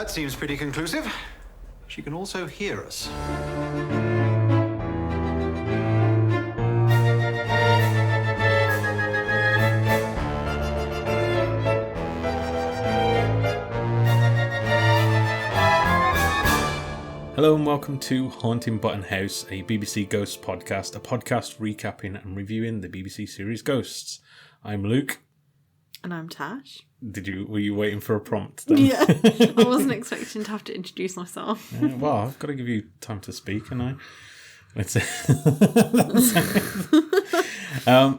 that seems pretty conclusive. She can also hear us. Hello and welcome to Haunting Button House, a BBC Ghosts podcast, a podcast recapping and reviewing the BBC series Ghosts. I'm Luke. And I'm Tash. Were you waiting for a prompt then? Yeah, I wasn't expecting to have to introduce myself. Well, I've got to give you time to speak, and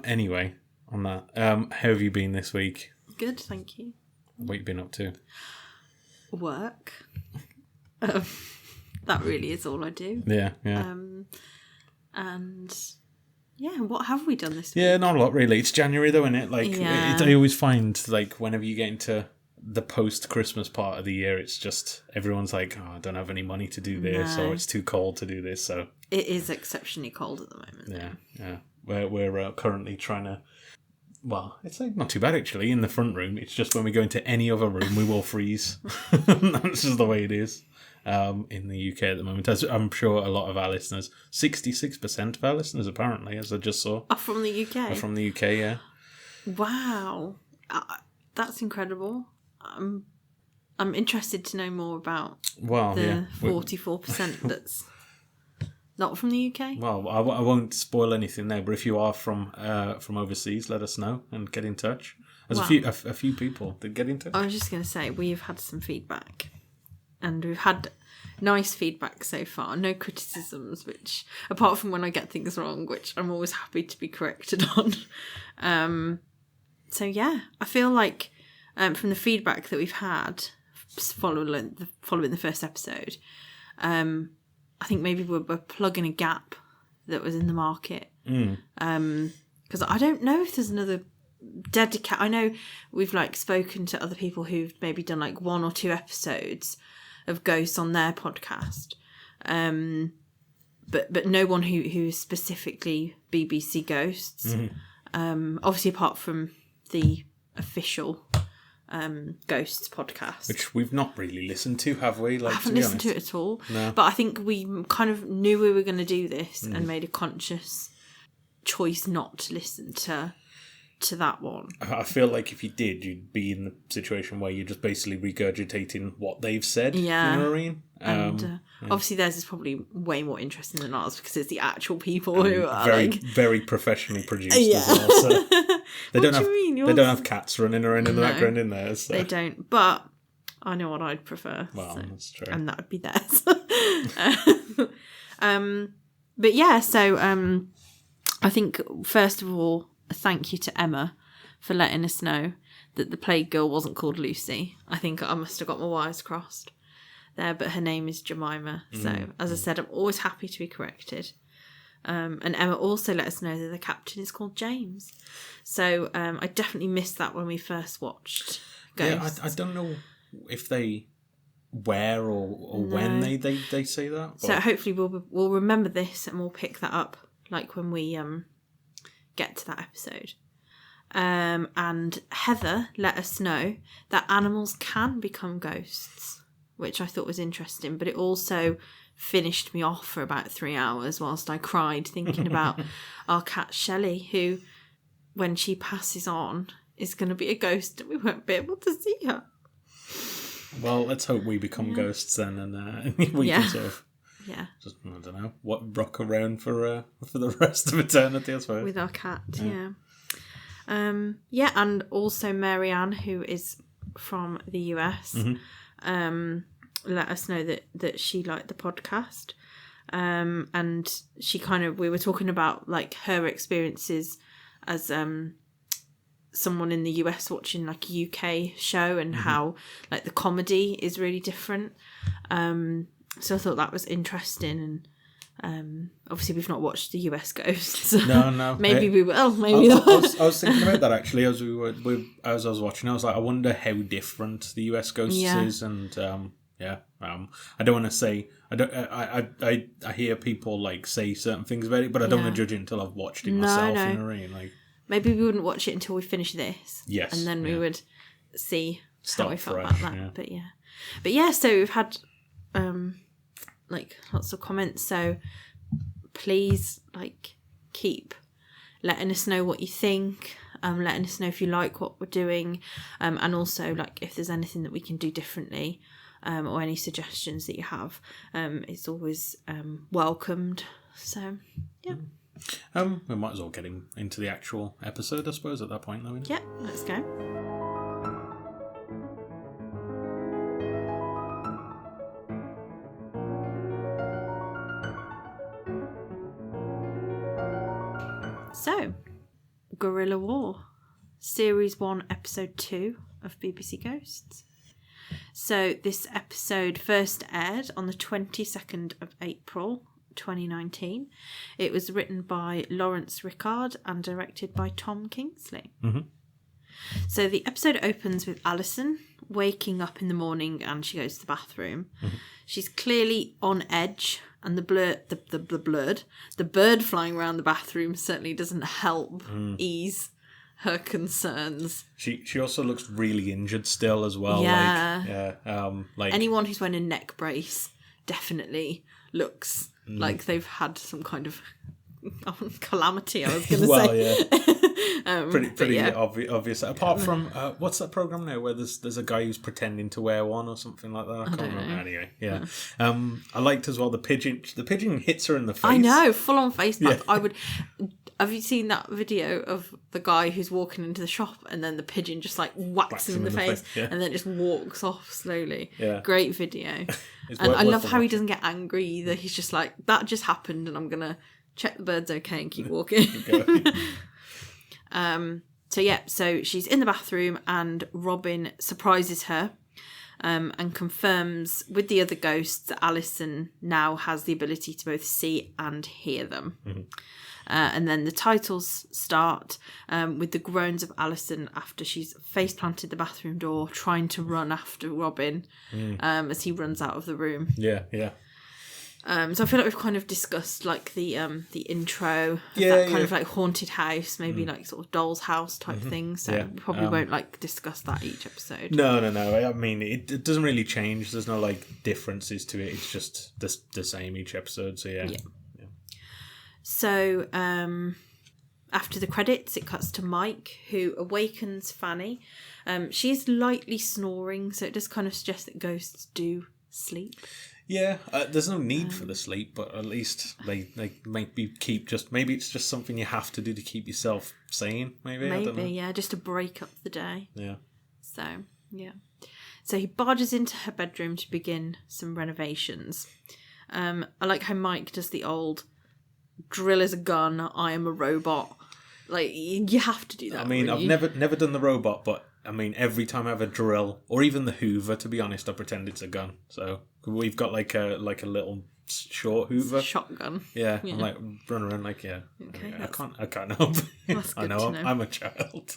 anyway, on that, how have you been this week? Good, thank you. What have you been up to? Work. That really is all I do. Yeah. And yeah, what have we done this week? Yeah, not a lot really. It's January though, isn't it? I always find whenever you get into the post-Christmas part of the year, it's just everyone's like, oh, I don't have any money to do this, or it's too cold to do this. So it is exceptionally cold at the moment. Yeah. We're currently trying to. Well, it's not too bad actually in the front room. It's just when we go into any other room, we will freeze. That's just the way it is. In the UK at the moment, as I'm sure a lot of our listeners, 66% of our listeners apparently, as I just saw, are from the UK. Are from the UK, yeah. Wow, that's incredible. I'm interested to know more about the 44% that's not from the UK. Well, I won't spoil anything there, but if you are from overseas, let us know and get in touch. There's a few people that get in touch. I was just going to say we've had some feedback. And we've had nice feedback so far, no criticisms, which, apart from when I get things wrong, which I'm always happy to be corrected on. So yeah, I feel like from the feedback that we've had following the first episode, I think maybe we're plugging a gap that was in the market. Because I don't know if there's another I know we've spoken to other people who've maybe done 1 or 2 episodes of ghosts on their podcast, but no one who is specifically BBC Ghosts. Obviously, apart from the official Ghosts podcast, which we've not really listened to, have we? I haven't listened to it at all. No. But I think we kind of knew we were going to do this and made a conscious choice not to listen to that one. I feel like if you did, you'd be in the situation where you're just basically regurgitating what they've said. Yeah. You know what I mean? And obviously theirs is probably way more interesting than ours because it's the actual people who are very professionally produced as well. So they don't have cats running around in the background in there. So. They don't, but I know what I'd prefer. Well, that's true. And that would be theirs. But yeah, so I think first of all, a thank you to Emma for letting us know that the plague girl wasn't called Lucy. I think I must have got my wires crossed there, but her name is Jemima. So, as I said, I'm always happy to be corrected. And Emma also let us know that the captain is called James. So, I definitely missed that when we first watched Ghosts. Yeah, I don't know if where or when they say that. But... So, hopefully we'll remember this and we'll pick that up when we... get to that episode. And Heather let us know that animals can become ghosts, which I thought was interesting, but it also finished me off for about 3 hours whilst I cried thinking about our cat Shelley, who, when she passes on, is going to be a ghost and we won't be able to see her. Well, let's hope we become ghosts then, and we can sort of just, I don't know, rock around for the rest of eternity, I suppose. With our cat, yeah. And also Marianne, who is from the US, let us know that she liked the podcast. And she we were talking about her experiences as someone in the US watching a UK show and how the comedy is really different. So I thought that was interesting, and obviously we've not watched the US Ghosts. No. Maybe we will. Maybe not. I was thinking about that actually as I was watching. I was like, I wonder how different the US Ghosts is, and I don't want to say I hear people say certain things about it, but I don't want to judge it until I've watched it myself. No. You know what I mean? Maybe we wouldn't watch it until we finish this. Yes, and then we would see how we felt about that. Yeah. But But yeah, so we've had like lots of comments. So please like keep letting us know what you think. Letting us know if you like what we're doing, and also like if there's anything that we can do differently, or any suggestions that you have. It's always welcomed. So yeah. We might as well get into the actual episode, I suppose, at that point, though. Yeah, let's go. So, Guerrilla War, Series 1, Episode 2 of BBC Ghosts. So, this episode first aired on the 22nd of April, 2019. It was written by Lawrence Rickard and directed by Tom Kingsley. Mm-hmm. So, the episode opens with Alison waking up in the morning and she goes to the bathroom. Mm-hmm. She's clearly on edge. And the bird flying around the bathroom certainly doesn't help ease her concerns. She also looks really injured still as well. Yeah. Like anyone who's wearing a neck brace definitely looks like they've had some kind of calamity, I was going to say. Yeah. Pretty obvious. Apart from, what's that program now where there's a guy who's pretending to wear one or something like that? I can't remember. Anyway, yeah. I liked as well the pigeon. The pigeon hits her in the face. I know, full on face pack. Yeah. Have you seen that video of the guy who's walking into the shop and then the pigeon just like whacks him in the face and then just walks off slowly? Yeah. Great video. And I love how he doesn't get angry either. He's just like, that just happened and I'm going to check the bird's okay and keep walking. So she's in the bathroom and Robin surprises her and confirms with the other ghosts that Alison now has the ability to both see and hear them. Mm-hmm. And then the titles start with the groans of Alison after she's face planted the bathroom door trying to run after Robin as he runs out of the room. Yeah. So I feel like we've kind of discussed like the intro of that kind of like haunted house, maybe like sort of doll's house type thing. So we probably won't like discuss that each episode. No. I mean, it doesn't really change. There's no like differences to it. It's just the same each episode. So yeah. So after the credits, it cuts to Mike, who awakens Fanny. She's lightly snoring, so it does kind of suggest that ghosts do sleep. Yeah, there's no need for the sleep, but at least they maybe maybe it's just something you have to do to keep yourself sane. Maybe I don't know. Yeah, just to break up the day. Yeah. So yeah, so he barges into her bedroom to begin some renovations. I like how Mike does the old drill is a gun, I am a robot. Like you have to do that. I mean, really. I've never done the robot, but I mean, every time I have a drill or even the Hoover, to be honest, I pretend it's a gun. So we've got like a little short Hoover shotgun. Yeah. I'm like run around like Okay, I can't help. That's good I know, to know. I'm a child.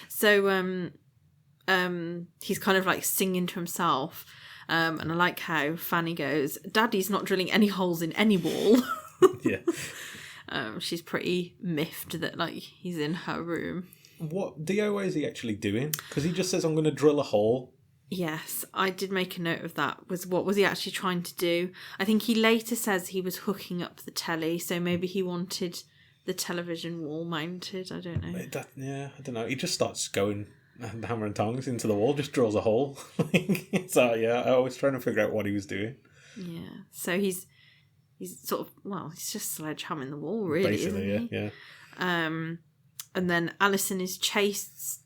So he's kind of like singing to himself. And I like how Fanny goes, Daddy's not drilling any holes in any wall. Yeah. She's pretty miffed that like he's in her room. What DIY is he actually doing? Because he just says, I'm going to drill a hole. Yes, I did make a note of that. What was he actually trying to do? I think he later says he was hooking up the telly, so maybe he wanted the television wall mounted. I don't know. I don't know. He just starts going hammer and tongs into the wall, just drills a hole. So yeah, I was trying to figure out what he was doing. Yeah, so he's sort of, he's just sledgehammering the wall, really. Basically, isn't he? Yeah. And then Alison is chased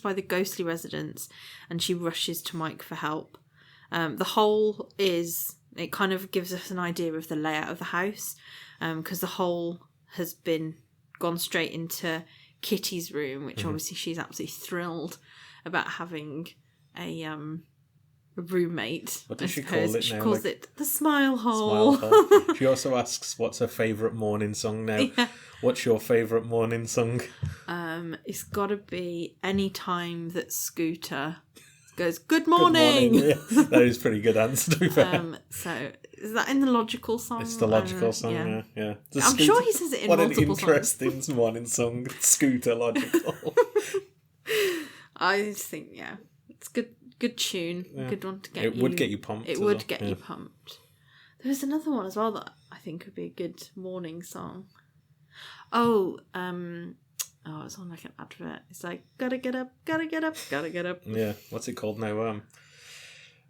by the ghostly residents, and she rushes to Mike for help. The hole it kind of gives us an idea of the layout of the house, because the hole has gone straight into Kitty's room, which obviously she's absolutely thrilled about having a roommate. What does she call it She now? calls it the smile hole. She also asks what's her favourite morning song now. Yeah. What's your favourite morning song? It's got to be any time that Scooter goes, Good morning! Yeah, that is a pretty good answer, to be fair. So, is that in the Logical song? It's the Logical song, yeah. I'm sure he says it in multiple songs. What an interesting morning song, Scooter Logical. I just think, it's good Good tune. Yeah. Good one to get It you. would get you pumped. It as would well. get Yeah. you pumped. There was another one as well that I think would be a good morning song. It's on like an advert. It's like, gotta get up, gotta get up, gotta get up. Yeah. What's it called now?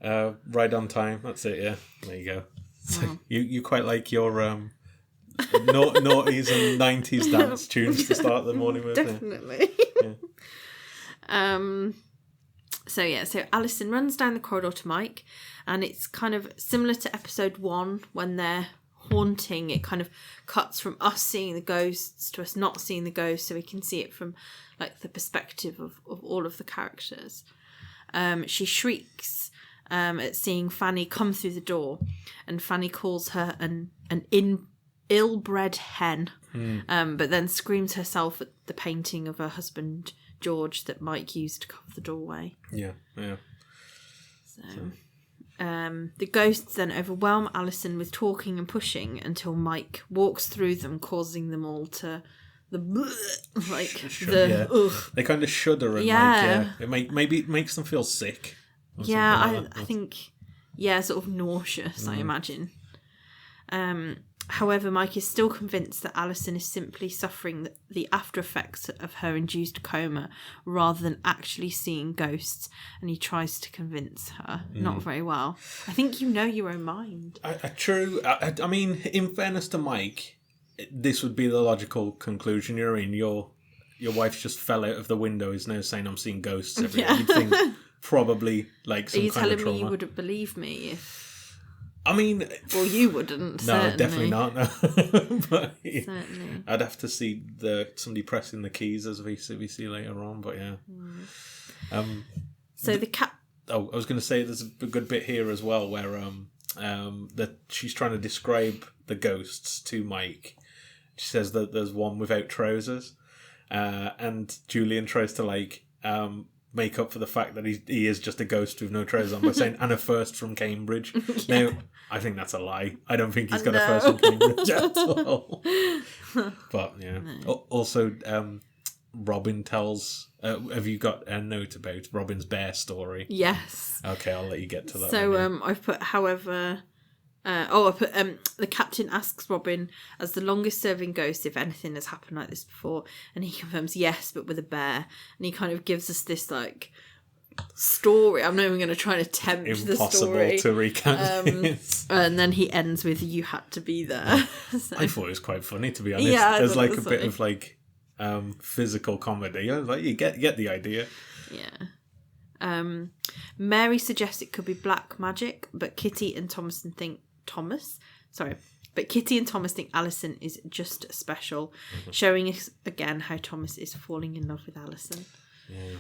Ride on Time. That's it. Yeah. There you go. So you quite like your noughties and 90s dance tunes to start the morning with. Definitely. Yeah. So Alison runs down the corridor to Mike, and it's kind of similar to episode 1 when they're haunting. It kind of cuts from us seeing the ghosts to us not seeing the ghosts, so we can see it from like the perspective of all of the characters. She shrieks at seeing Fanny come through the door, and Fanny calls her an ill-bred hen, but then screams herself at the painting of her husband George that Mike used to cover the doorway. Yeah. So the ghosts then overwhelm Alison with talking and pushing until Mike walks through them, causing them all to They kind of shudder and it makes them feel sick. I think sort of nauseous. I imagine. However, Mike is still convinced that Alison is simply suffering the after effects of her induced coma rather than actually seeing ghosts, and he tries to convince her. Not very well. I think you know your own mind. True. I mean, in fairness to Mike, this would be the logical conclusion. You're in. Your wife just fell out of the window, is now saying I'm seeing ghosts everywhere. You'd think probably like some kind of trauma. Are you telling me you wouldn't believe me if... I mean... Well, you wouldn't, No, certainly. definitely not, no. But certainly. I'd have to see somebody pressing the keys as we see later on, but yeah. So the cat... Oh, I was going to say there's a good bit here as well where that she's trying to describe the ghosts to Mike. She says that there's one without trousers, and Julian tries to make up for the fact that he is just a ghost with no trousers on by saying, and a first from Cambridge. Yeah. Now, I think that's a lie. I don't think he's got a first from Cambridge at all. But, yeah. No. Also, Robin tells... have you got a note about Robin's bear story? Yes. Okay, I'll let you get to that. So, I've put, however... I put the captain asks Robin as the longest serving ghost if anything has happened like this before, and he confirms yes, but with a bear, and he kind of gives us this story. I'm not even going to try and attempt the story. Impossible to recount. And then he ends with "You had to be there." So. I thought it was quite funny, to be honest. Yeah, there's a bit of physical comedy. I was like, you get the idea. Yeah. Mary suggests it could be black magic, but Kitty and Thomas think Alison is just special, showing us again how Thomas is falling in love with Alison. Yeah.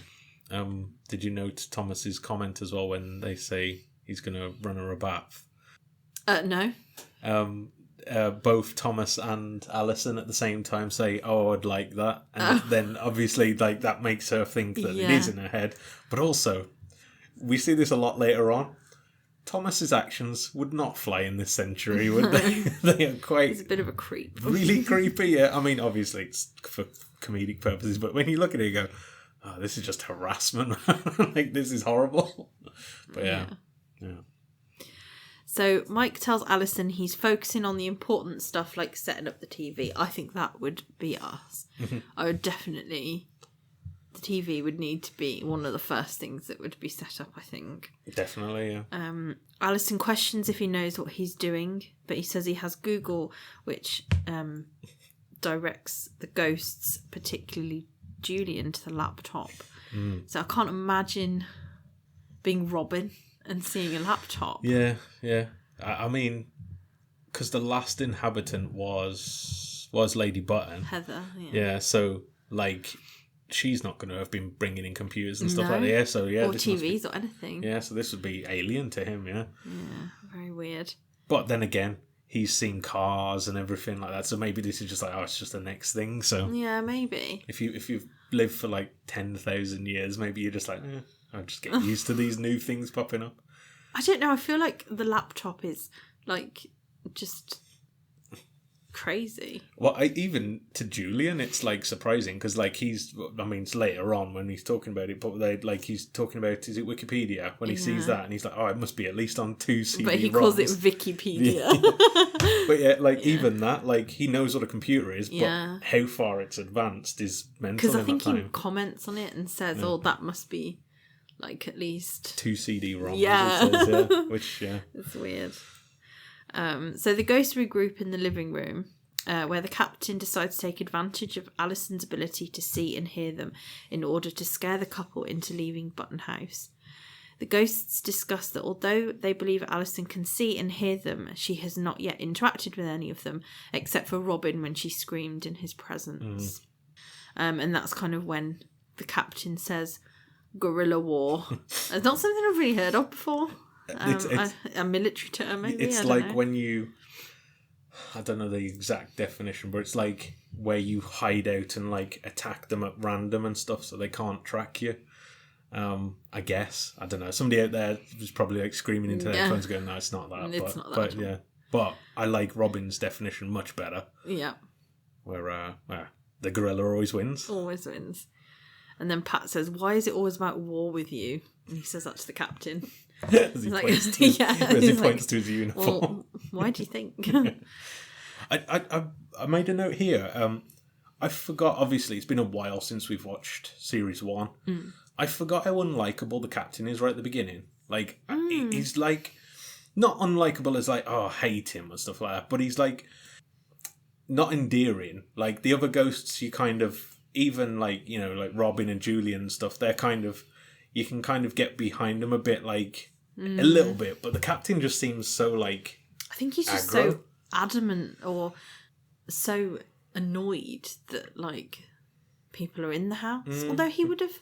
Did you note Thomas's comment as well when they say he's going to run her a bath? No. Both Thomas and Alison at the same time say, "Oh, I'd like that," and then obviously that makes her think that it is in her head. But also, we see this a lot later on. Thomas's actions would not fly in this century, would they? They are quite... He's a bit of a creep. Really creepy, yeah. I mean, obviously, it's for comedic purposes, but when you look at it, you go, oh, this is just harassment. This is horrible. But yeah. So Mike tells Alison he's focusing on the important stuff like setting up the TV. I think that would be us. I would definitely... The TV would need to be one of the first things that would be set up, I think. Definitely, yeah. Alison questions if he knows what he's doing, but he says he has Google, which directs the ghosts, particularly Julian, to the laptop. So I can't imagine being Robin and seeing a laptop. Yeah. I mean, because the last inhabitant was Lady Button. Heather, Yeah, so, she's not going to have been bringing in computers and stuff like that. Yeah, so yeah, or TVs or anything. Yeah, so this would be alien to him. Yeah. Yeah, very weird. But then again, he's seen cars and everything like that, so maybe this is just it's just the next thing. So yeah, maybe if you've lived for 10,000 years, maybe you're just I'll just get used to these new things popping up. I don't know. I feel like the laptop is just crazy. Well, even to Julian, it's like surprising because like it's later on when he's talking about it, but he's talking about, is it Wikipedia, when he sees that and he's like, oh, it must be at least on 2 CD-ROMs. But he calls it Vicky Pedia. But even that, like, he knows what a computer is, but how far it's advanced is mental. Because I think he comments on it and says, "Oh, that must be like at least 2 CD-ROMs." Yeah, it says, which it's weird. So the ghosts regroup in the living room, where the captain decides to take advantage of Alison's ability to see and hear them in order to scare the couple into leaving Button House. The ghosts discuss that although they believe Alison can see and hear them, she has not yet interacted with any of them, except for Robin when she screamed in his presence. And that's kind of when the captain says, "Guerrilla war." It's not something I've really heard of before. It's a military term, maybe. It's like when you, I don't know the exact definition, but it's like where you hide out and like attack them at random and stuff so they can't track you. I guess. I don't know. Somebody out there was probably like screaming into their headphones going, no, it's not that. It's not that. But but I like Robin's definition much better. Yeah. Where the gorilla always wins. Always wins. And then Pat says, "Why is it always about war with you?" And he says that to the captain. As he points to his uniform. Well, why do you think? I made a note here. I forgot, obviously, it's been a while since we've watched Series 1. I forgot how unlikable the captain is right at the beginning. Like, he's like, not unlikable as like, oh, I hate him and stuff like that, but he's like, not endearing. Like, the other ghosts, you kind of, even like, you know, like Robin and Julian and stuff, they're kind of, you can kind of get behind them a bit, like, a little bit, but the captain just seems so, like, I think he's just so adamant or so annoyed that, like, people are in the house. Although he would have...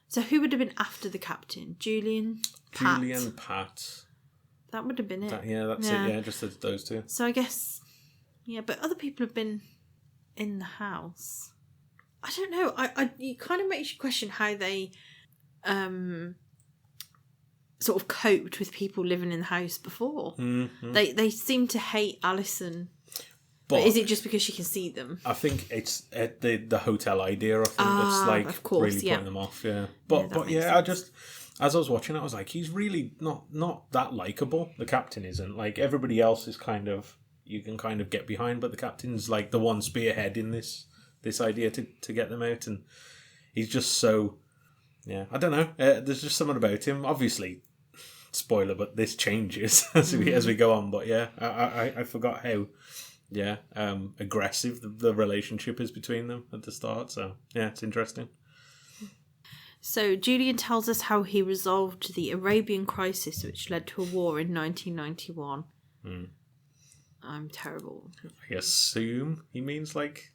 So who would have been after the captain? Julian, Pat? Julian, Pat. That would have been it. That's it, yeah, just those two. So I guess... Yeah, but other people have been in the house. I don't know. It kind of makes you question how they... sort of coped with people living in the house before. They seem to hate Alison. But is it just because she can see them? I think it's the hotel idea. I think that's like of course, really putting them off. Yeah, but I just, as I was watching, I was like, he's really not that likable. The captain isn't. Like, everybody else is kind of, you can kind of get behind, but the captain's like the one spearheading this idea to get them out, and he's just so. Yeah, I don't know. There's just something about him. Obviously, spoiler, but this changes as we go on. But yeah, I forgot how aggressive the relationship is between them at the start. So yeah, it's interesting. So Julian tells us how he resolved the Arabian crisis, which led to a war in 1991. I'm terrible. I assume he means like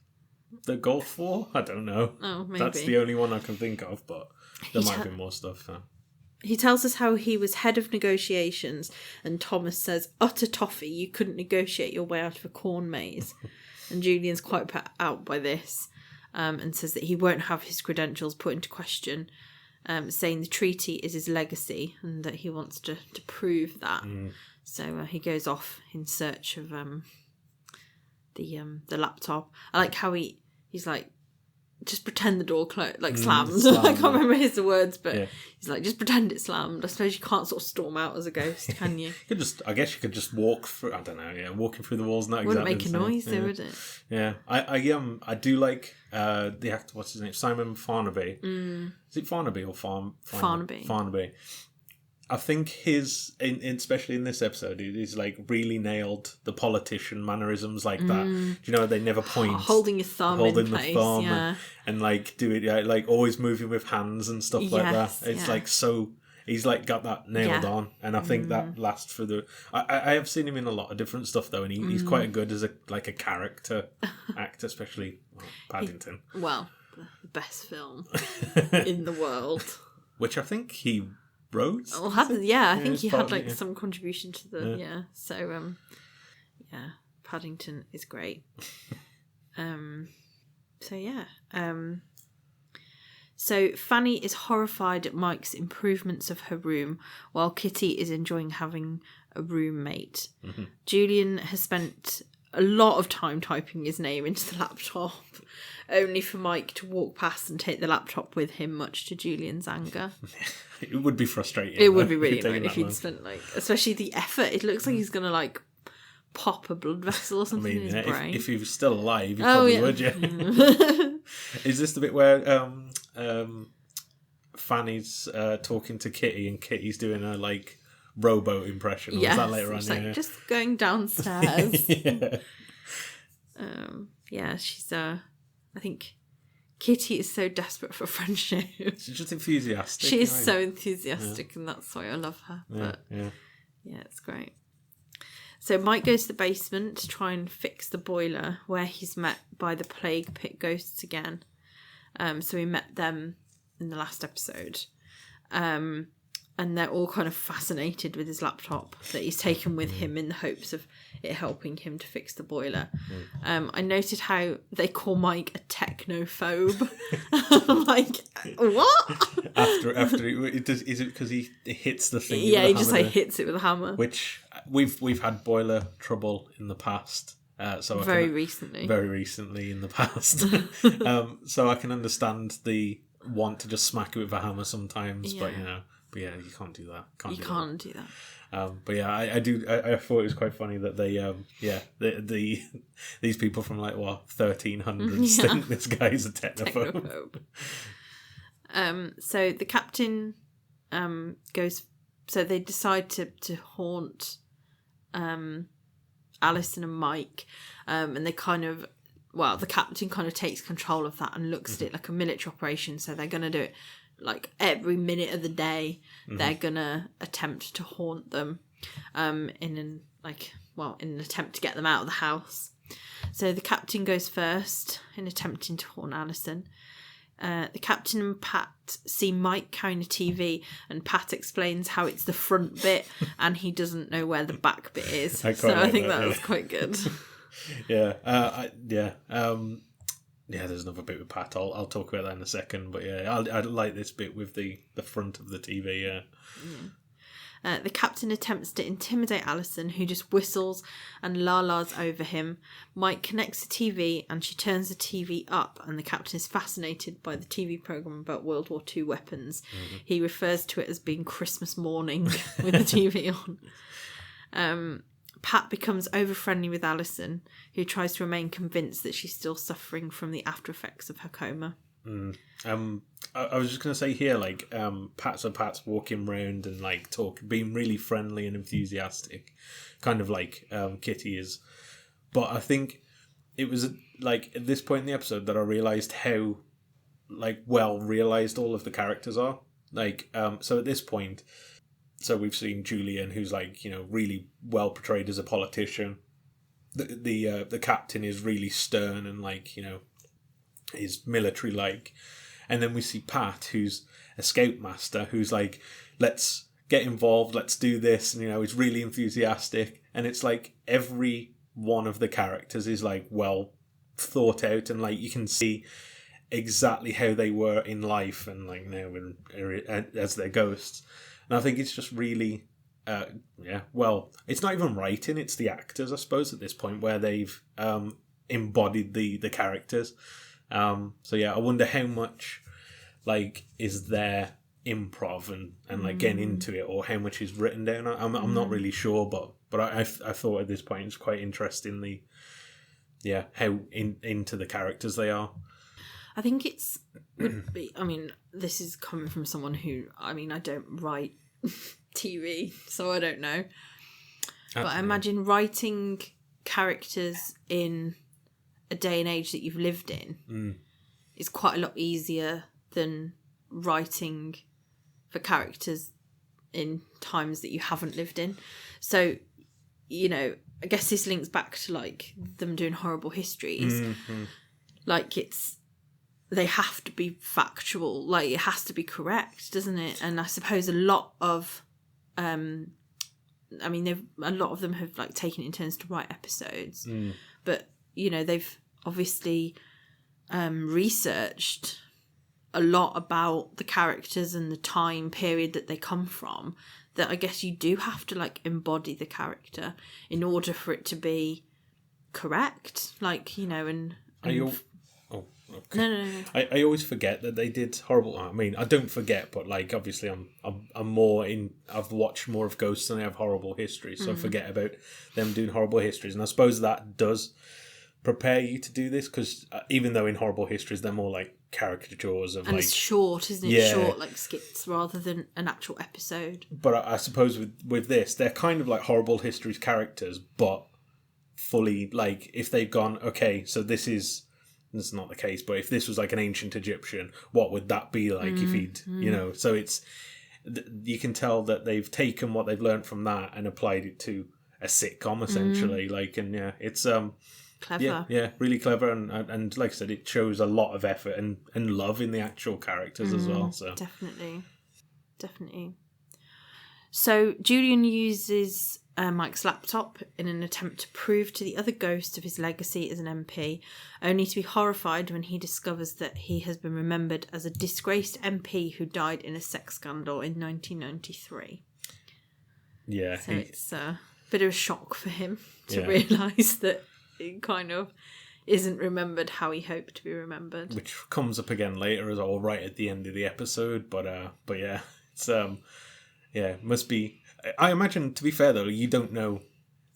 the Gulf War. I don't know. Oh, maybe. That's the only one I can think of, but there might be more stuff. He tells us how he was head of negotiations, and Thomas says, "Utter toffee, you couldn't negotiate your way out of a corn maze." And Julian's quite put out by this, and says that he won't have his credentials put into question, saying the treaty is his legacy and that he wants to prove that. So he goes off in search of the laptop. I like how he's like, just pretend the door slammed. I can't remember his words, but he's like, just pretend it's slammed. I suppose you can't sort of storm out as a ghost, can you? I guess you could just walk through. I don't know. Yeah, walking through the walls. Not wouldn't exactly make a noise, though, would it? Yeah, I do like the actor. What's his name? Simon Farnaby. Is it Farnaby or Farnaby? Farnaby. I think especially in this episode, he's like really nailed the politician mannerisms like that. Do you know, they never point. Holding your thumb in place, and like do it, like always moving with hands and stuff like that. It's like so, he's like got that nailed on. And I think that lasts for the... I have seen him in a lot of different stuff though, and he's quite good as a character actor, especially Paddington. The best film in the world. Which I think he... wrote? I think he had some contribution to the So Paddington is great. So Fanny is horrified at Mike's improvements of her room, while Kitty is enjoying having a roommate. Julian has spent a lot of time typing his name into the laptop, only for Mike to walk past and take the laptop with him, much to Julian's anger. It would be frustrating. It would be really taking annoying that if he'd long. spent, like, especially the effort. It looks like he's going to, like, pop a blood vessel or I something mean, in his brain. if he was still alive, he probably would, yeah. Is this the bit where Fanny's talking to Kitty and Kitty's doing a, like, rowboat impression? Or was that later on? It's like, just going downstairs. Yeah. She's, I think Kitty is so desperate for friendship. She's just enthusiastic. She is right? so enthusiastic, and that's why I love her. Yeah, But yeah. it's great. So Mike goes to the basement to try and fix the boiler, where he's met by the plague pit ghosts again. So we met them in the last episode. And they're all kind of fascinated with his laptop that he's taken with him in the hopes of it helping him to fix the boiler. I noted how they call Mike a technophobe. I'm like, what? After it does, is it because he hits the thing? Yeah, with he the just hammer like hits it with a hammer. Which we've had boiler trouble in the past. So Very recently in the past. So I can understand the want to just smack it with a hammer sometimes, but you can't do that. You can't do that. But yeah, I do. I thought it was quite funny that they, these people from like 1300s think this guy's a technophobe. So the captain goes. So they decide to haunt Alison and Mike, and they kind of. Well, the captain kind of takes control of that and looks at it like a military operation. So they're going to do it like every minute of the day. They're going to attempt to haunt them in an attempt to get them out of the house. So the captain goes first in attempting to haunt Alison. The captain and Pat see Mike carrying a TV, and Pat explains how it's the front bit and he doesn't know where the back bit is. I think that was quite good. There's another bit with Pat. I'll talk about that in a second. But I like this bit with the front of the TV. The captain attempts to intimidate Alison, who just whistles and la-las over him. Mike connects the TV and she turns the TV up, and the captain is fascinated by the TV programme about World War II weapons. He refers to it as being Christmas morning with the TV on. Pat becomes over-friendly with Alison, who tries to remain convinced that she's still suffering from the after-effects of her coma. I was just going to say here, like, Pat's walking around and, like, being really friendly and enthusiastic, kind of like Kitty is. But I think it was, like, at this point in the episode that I realised how, like, well realised all of the characters are. Like, so at this point... So we've seen Julian, who's like, really well portrayed as a politician. The captain is really stern and like, is military like. And then we see Pat, who's a scoutmaster, who's like, let's get involved, let's do this. And, he's really enthusiastic. And it's like every one of the characters is like well thought out, and like you can see exactly how they were in life and like now as their ghosts. And I think it's just really, it's not even writing, it's the actors, I suppose, at this point, where they've embodied the characters. I wonder how much, like, is there improv and like, getting into it, or how much is written down. I'm not really sure, but I thought at this point it's quite interesting, how into the characters they are. I think would be, this is coming from someone who, I don't write TV, so I don't know. But I imagine writing characters in a day and age that you've lived in is quite a lot easier than writing for characters in times that you haven't lived in. So, I guess this links back to like them doing horrible histories. Like they have to be factual, like it has to be correct, doesn't it? And I suppose a lot of, a lot of them have like taken it in turns to write episodes, but they've obviously researched a lot about the characters and the time period that they come from. That I guess you do have to like embody the character in order for it to be correct. Like, you know, and Oh, okay. No. I always forget that they did horrible. I mean, I don't forget, but like obviously, I'm more in. I've watched more of Ghosts than I have Horrible Histories, so I forget about them doing Horrible Histories, and I suppose that does prepare you to do this because even though in Horrible Histories they're more like caricatures of and like it's short, isn't it? Yeah. Short, like skits rather than an actual episode. But I suppose with this, they're kind of like Horrible Histories characters, but fully like if they've gone okay, so this is not the case, but if this was like an ancient Egyptian, what would that be like if he'd you know? So it's you can tell that they've taken what they've learned from that and applied it to a sitcom essentially. Like and yeah, it's Clever. yeah, really clever and like I said, it shows a lot of effort and love in the actual characters as well. So Definitely. So Julian uses Mike's laptop in an attempt to prove to the other ghost of his legacy as an MP, only to be horrified when he discovers that he has been remembered as a disgraced MP who died in a sex scandal in 1993. yeah, So it's a bit of a shock for him to Yeah. realise that he kind of isn't remembered how he hoped to be remembered. which comes up again later as well, right at the end of the episode. But yeah, it's yeah, must be. I imagine, to be fair though, you don't know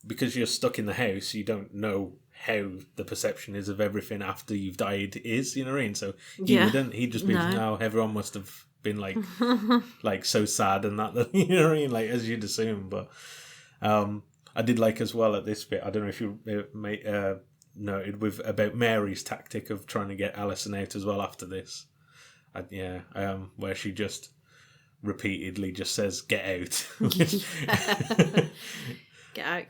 because you're stuck in the house. You don't know how the perception is of everything after you've died is. You know what I mean? So he Yeah. wouldn't. He'd just be now. Everyone must have been like like so sad and that you know what I mean, like as you'd assume. But I did like as well at this bit. I don't know if you noted with about Mary's tactic of trying to get Alison out as well after this. Where she just repeatedly just says get out. Get out.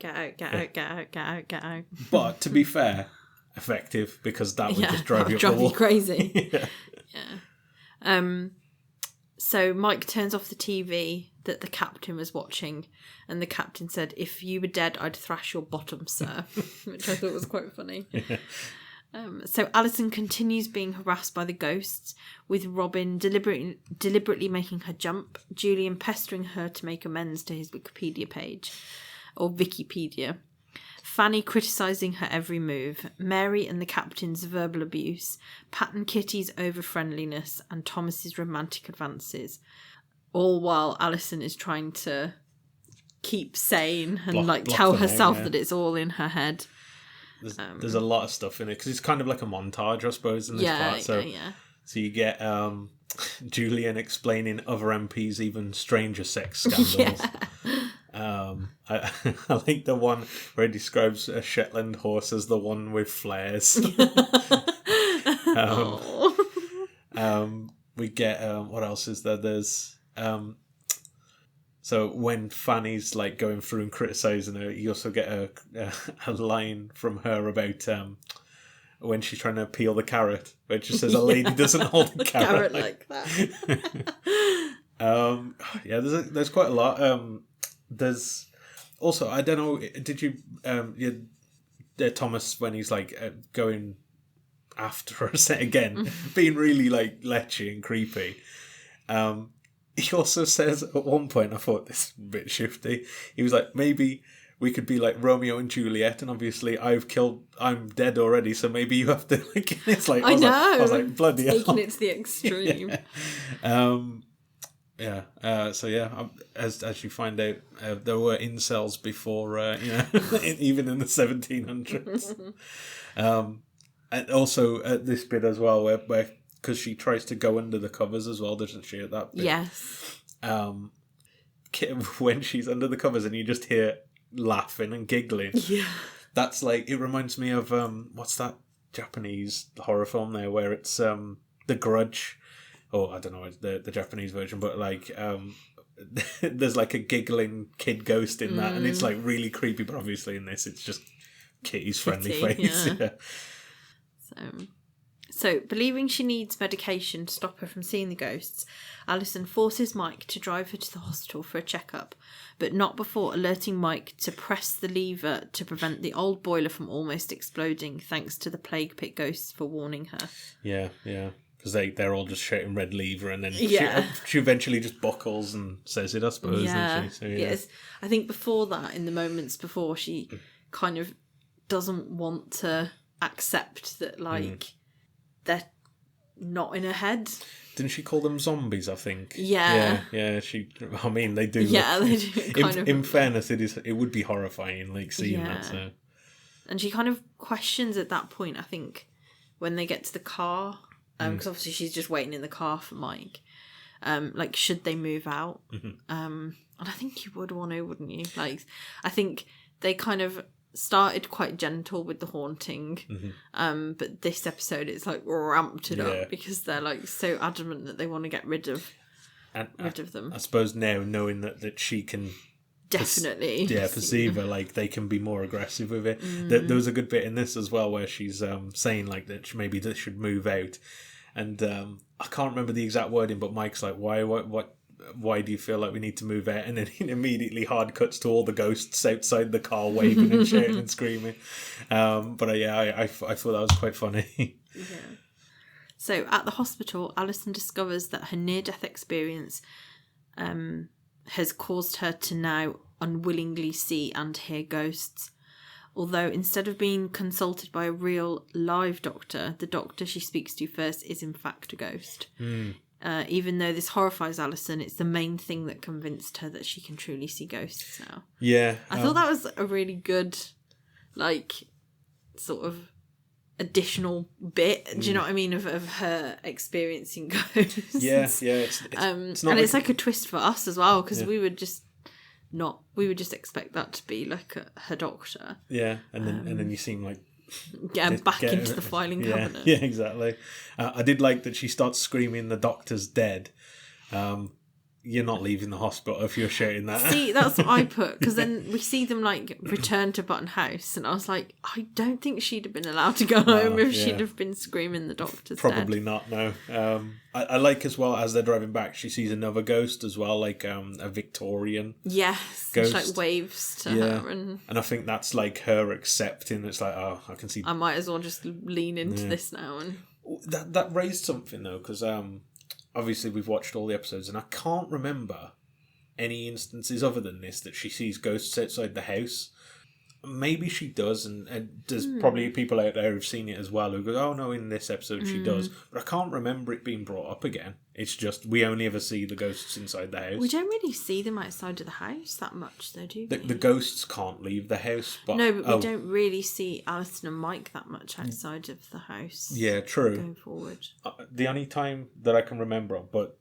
But to be fair, effective because that would just drive you up the you wall. crazy. Yeah. So Mike turns off the TV that the captain was watching, and the captain said, "If you were dead, I'd thrash your bottom, sir," which I thought was quite funny. Yeah. So Alison continues being harassed by the ghosts, with Robin deliberately making her jump, Julian pestering her to make amends to his Wikipedia page, or Vicky Pedia, Fanny criticising her every move, Mary and the captain's verbal abuse, Pat and Kitty's over-friendliness, and Thomas's romantic advances, all while Alison is trying to keep sane and Block tell them out, herself yeah. that it's all in her head. There's a lot of stuff in it because it's kind of like a montage, I suppose, in this part. So you get Julian explaining other MPs' even stranger sex scandals. I like the one where he describes a Shetland horse as the one with flares. We get what else is there? There's so when Fanny's like going through and criticising her, you also get a line from her about when she's trying to peel the carrot, where it just says a lady doesn't hold a carrot like that. There's quite a lot. There's also, I don't know, did you Thomas when he's like going after her set again, being really like lechy and creepy. He also says at one point, I thought this was a bit shifty, he was like, maybe we could be like Romeo and Juliet, and obviously I'm dead already, so maybe you have to like, it's like, I was like bloody hell. Taking it to the extreme. As you find out, there were incels before, even in the 1700s. And also at this bit as well, where because she tries to go under the covers as well, doesn't she? At that bit, Yes. When she's under the covers and you just hear laughing and giggling. Yeah. That's like, it reminds me of what's that Japanese horror film there where it's The Grudge. Oh, I don't know the Japanese version, but like there's like a giggling kid ghost in that, and it's like really creepy. But obviously in this, it's just Kitty's friendly face. Yeah. So, believing she needs medication to stop her from seeing the ghosts, Alison forces Mike to drive her to the hospital for a checkup, but not before alerting Mike to press the lever to prevent the old boiler from almost exploding, thanks to the plague pit ghosts for warning her. Yeah. Because they're all just shouting red lever, and then she eventually just buckles and says it, I suppose. Yeah. Doesn't she? So, Yes. I think before that, in the moments before, she kind of doesn't want to accept that, like, they're not in her head. Didn't she call them zombies, I think? Yeah. Yeah, I mean, they do. Yeah, they do. In fairness, it would be horrifying, like, seeing that, so. And she kind of questions at that point, I think, when they get to the car, because obviously she's just waiting in the car for Mike. Like, should they move out? And I think you would want to, wouldn't you? Like, I think they kind of started quite gentle with the haunting, but this episode it's like ramped it up because they're like so adamant that they want to get rid of them. I suppose now, knowing that she can definitely perceive her, like, they can be more aggressive with it. There was a good bit in this as well where she's saying like that maybe they should move out, and I can't remember the exact wording, but Mike's like, why do you feel like we need to move out? And then it immediately hard cuts to all the ghosts outside the car waving and shouting and screaming. But I thought that was quite funny. Yeah. So at the hospital, Alison discovers that her near-death experience has caused her to now unwillingly see and hear ghosts. Although instead of being consulted by a real live doctor, the doctor she speaks to first is in fact a ghost. Even though this horrifies Alison, it's the main thing that convinced her that she can truly see ghosts now. Yeah. I thought that was a really good, like, sort of additional bit, do you know what I mean, of her experiencing ghosts. Yeah. It's not, and it's like a twist for us as well, because we would just expect that to be like her doctor. Yeah, and then you seem like back into the filing cabinet. Yeah, exactly. I did like that she starts screaming, "The doctor's dead." You're not leaving the hospital if you're shouting that. See, that's what I put, because then we see them like return to Button House, and I was like, I don't think she'd have been allowed to go home if she'd have been screaming, "The doctor's Probably dead." not, no. I like as well, as they're driving back, she sees another ghost as well, like a Victorian ghost. She like waves to her. And I think that's like her accepting, it's like, oh, I can see. I might as well just lean into this now. And that raised something though, because obviously we've watched all the episodes and I can't remember any instances other than this that she sees ghosts outside the house. Maybe she does, and there's probably people out there who've seen it as well who go, oh no, in this episode she does, but I can't remember it being brought up again. It's just we only ever see the ghosts inside the house. We don't really see them outside of the house that much though, do we? The ghosts can't leave the house, but no, but we don't really see Alison and Mike that much outside of the house. Yeah, true. Going forward, the only time that I can remember, but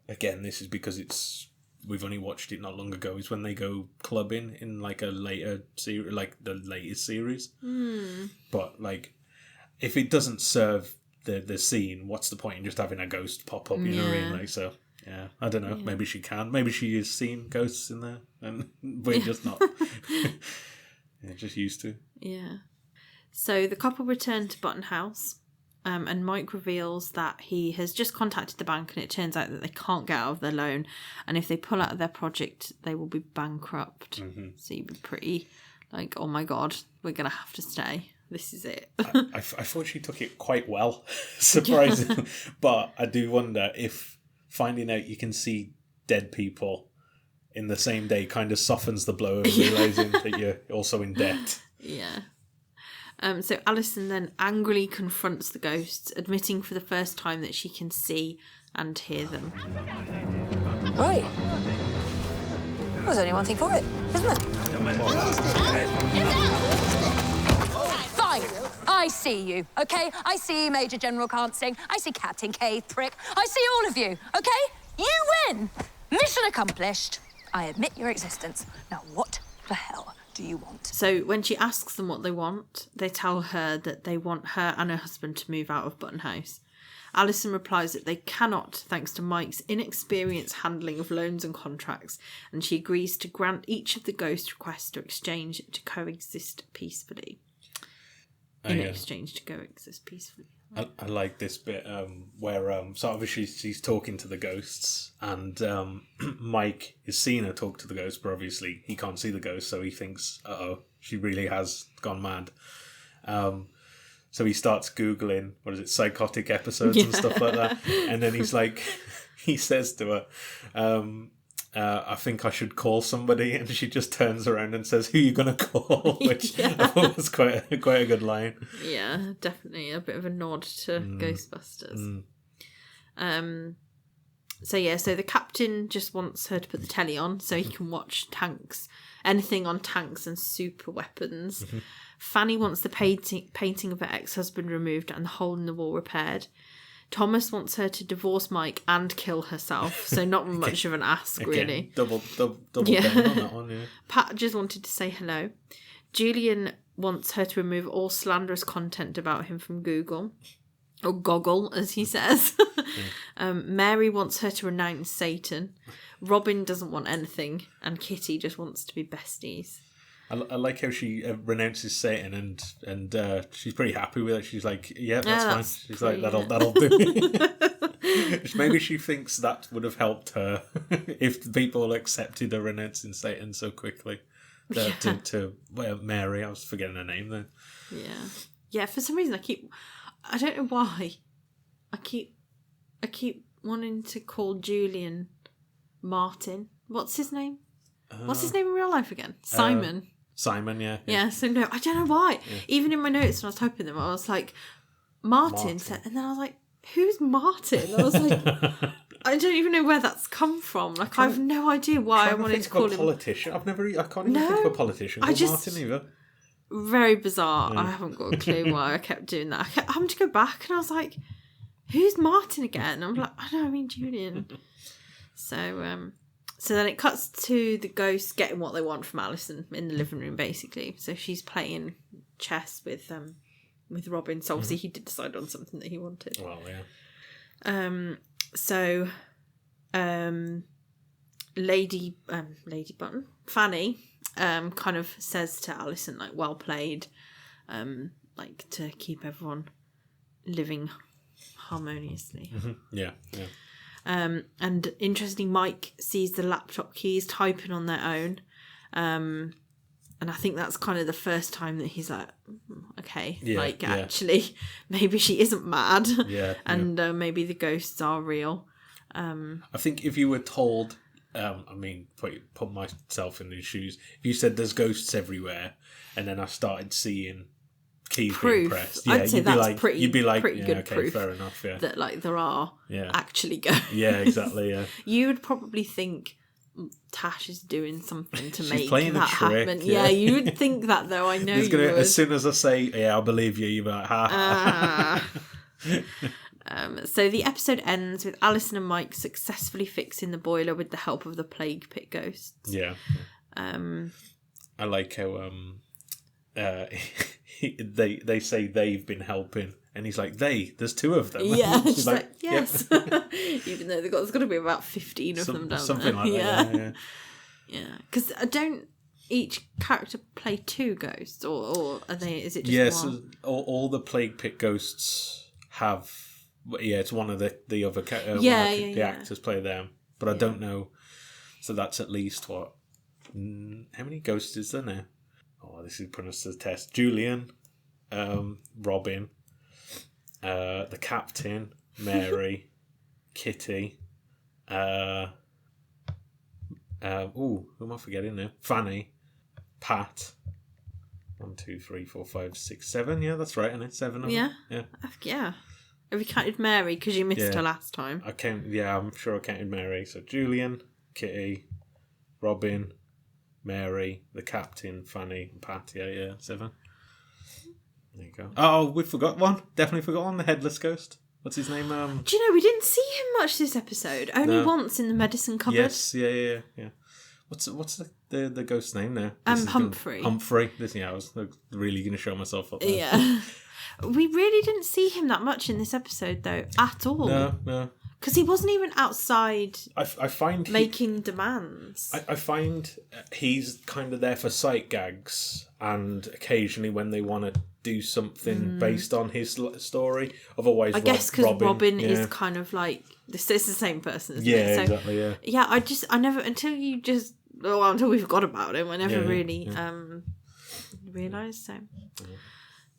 again, this is because we've only watched it not long ago, is when they go clubbing in like a later series, like the latest series. But like, if it doesn't serve the scene, what's the point in just having a ghost pop up? You know what I mean? Like, so yeah, I don't know. Yeah. Maybe she can. Maybe she has seen ghosts in there, and we're just not. Just used to. Yeah. So the couple return to Button House. And Mike reveals that he has just contacted the bank, and it turns out that they can't get out of their loan, and if they pull out of their project, they will be bankrupt. So you'd be pretty like, oh my god, we're going to have to stay. This is it. I thought she took it quite well, surprisingly. But I do wonder if finding out you can see dead people in the same day kind of softens the blow of realising that you're also in debt. Yeah. So Alison then angrily confronts the ghosts, admitting for the first time that she can see and hear them. Right. There's only one thing for it, isn't it? Fine. I see you, okay? I see Major General can't sing. I see Captain K, prick. I see all of you, okay? You win! Mission accomplished. I admit your existence. Now what the hell do you want? So when she asks them what they want, they tell her that they want her and her husband to move out of Button House. Alison replies that they cannot, thanks to Mike's inexperienced handling of loans and contracts, and she agrees to grant each of the ghost requests to exchange to coexist peacefully. Exchange to coexist peacefully. I like this bit where so obviously she's talking to the ghosts, and Mike is seeing her talk to the ghosts, but obviously he can't see the ghost, so he thinks, she really has gone mad. So he starts Googling, psychotic episodes and stuff like that, and then he's like, he says to her, I think I should call somebody, and she just turns around and says, "Who are you going to call?" Which I thought was quite a good line. Yeah, definitely a bit of a nod to Ghostbusters. So the captain just wants her to put the telly on so he can watch anything on tanks and super weapons. Fanny wants the painting of her ex-husband removed and the hole in the wall repaired. Thomas wants her to divorce Mike and kill herself, so not much of an ask, really. Double down on that one, yeah. Pat just wanted to say hello. Julian wants her to remove all slanderous content about him from Google. Or Goggle, as he says. Mary wants her to renounce Satan. Robin doesn't want anything. And Kitty just wants to be besties. I like how she renounces Satan and she's pretty happy with it. She's like, yeah, that's fine. She's like, that'll do. Maybe she thinks that would have helped her if people accepted her renouncing Satan so quickly. To Mary, I was forgetting her name then. Yeah, for some reason I don't know why, I keep wanting to call Julian Martin. What's his name? What's his name in real life again? Simon. Simon, yeah. Yeah, so no, I don't know why. Yeah. Even in my notes when I was typing them, I was like, Martin. And then I was like, who's Martin? I was like, I don't even know where that's come from. Like, I have no idea why I wanted to call him. Politician. I can't even think of a politician called Martin either. Very bizarre. Yeah. I haven't got a clue why I kept doing that. I kept having to go back and I was like, who's Martin again? I'm like, I mean Julian. So then it cuts to the ghosts getting what they want from Alison in the living room, basically. So she's playing chess with Robin. So obviously he did decide on something that he wanted. Well, yeah. Lady Button, Fanny, kind of says to Alison, like, well played, like, to keep everyone living harmoniously. Yeah. And interesting, Mike sees the laptop keys typing on their own. And I think that's kind of the first time that he's like, okay, actually, maybe she isn't mad. Yeah. And maybe the ghosts are real. I think if you were told, put myself in these shoes, if you said there's ghosts everywhere, and then I started seeing keys being pressed, I'd say that's pretty good okay, proof, fair enough, yeah. That like there are actually ghosts. Yeah, exactly, yeah. You would probably think Tash is doing something to make playing that happen. Yeah, you would think that though. I know you would. As soon as I say, yeah, I believe you, you'll be like, ha. So the episode ends with Alison and Mike successfully fixing the boiler with the help of the plague pit ghosts. Yeah. I like how they say they've been helping, and he's like, there's two of them. Yeah, she's like yes. Even though there's got to be about 15 of them down something there. Like that. Yeah. Because don't each character play two ghosts, or are they? Is it just one? So all the plague pit ghosts have. Yeah, it's one of the other the actors play them, but I don't know. So that's at least what? How many ghosts is there now? Oh, this is putting us to the test. Julian, Robin, the captain, Mary, Kitty. Who am I forgetting now? Fanny, Pat. 1, 2, 3, 4, 5, 6, 7. Yeah, that's right, isn't it? 7 of them. Yeah. Have you counted Mary? Because you missed her last time. I'm sure I counted Mary. So Julian, Kitty, Robin, Mary, the captain, Fanny, and Pat. Yeah, 7. There you go. Oh, we forgot one. Definitely forgot one. The headless ghost. What's his name? Do you know, we didn't see him much this episode. Only once in the medicine cupboard. Yes, yeah. What's the ghost's name now? Humphrey. Humphrey. I was really going to show myself up there. Yeah. We really didn't see him that much in this episode, though, at all. No. Because he wasn't even outside I find making demands. I find he's kind of there for sight gags, and occasionally when they want to do something based on his story. Otherwise, I guess because Robin is kind of like... This is the same person, isn't it? So, exactly, yeah. Yeah, I never... Until we forgot about him, I never really realised, so...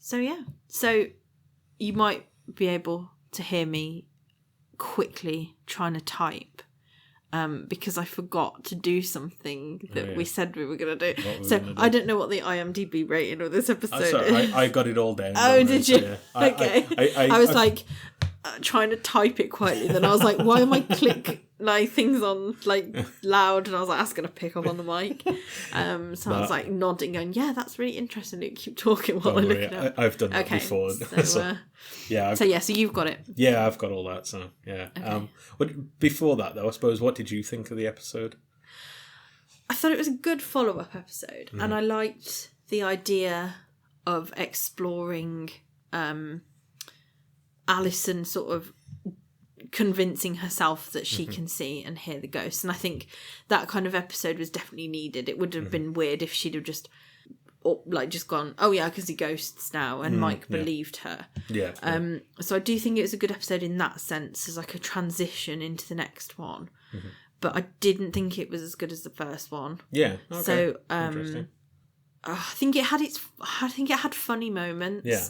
So, yeah. So, you might be able to hear me quickly trying to type because I forgot to do something that we said we were going to do. What So we were gonna do. I don't know what the IMDb rating of this episode Sorry, is. I got it all down. Oh, don't did I? you? Yeah. Okay. I was like trying to type it quietly. Then I was like, why am I things on like loud? And I was like, that's going to pick up on the mic. So I was like nodding, going, yeah, that's really interesting. You keep talking while I Don't look worry, it up. I've done that before. So, yeah, so you've got it. yeah, I've got all that. So yeah. Okay. Before that, though, I suppose, what did you think of the episode? I thought it was a good follow-up episode, and I liked the idea of exploring Alison sort of convincing herself that she can see and hear the ghosts. And I think that kind of episode was definitely needed. It would have been weird if she'd have just gone, oh yeah, I can see ghosts now, and Mike believed her. Yeah. So I do think it was a good episode in that sense, as like a transition into the next one. But I didn't think it was as good as the first one. Yeah. Okay. So Interesting. I think it had funny moments. Yeah.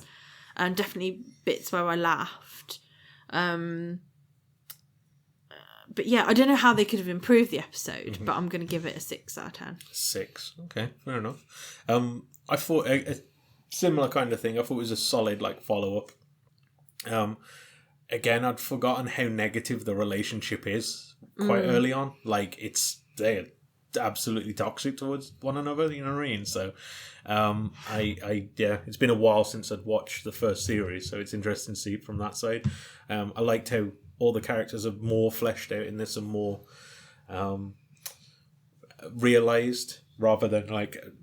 And definitely bits where I laughed. But yeah, I don't know how they could have improved the episode, but I'm going to give it a 6 out of 10. 6. Okay, fair enough. I thought a similar kind of thing. I thought it was a solid follow-up. Again, I'd forgotten how negative the relationship is quite early on. They're absolutely toxic towards one another, you know what I mean? So it's been a while since I'd watched the first series, so it's interesting to see it from that side. I liked how all the characters are more fleshed out in this and more realised, rather than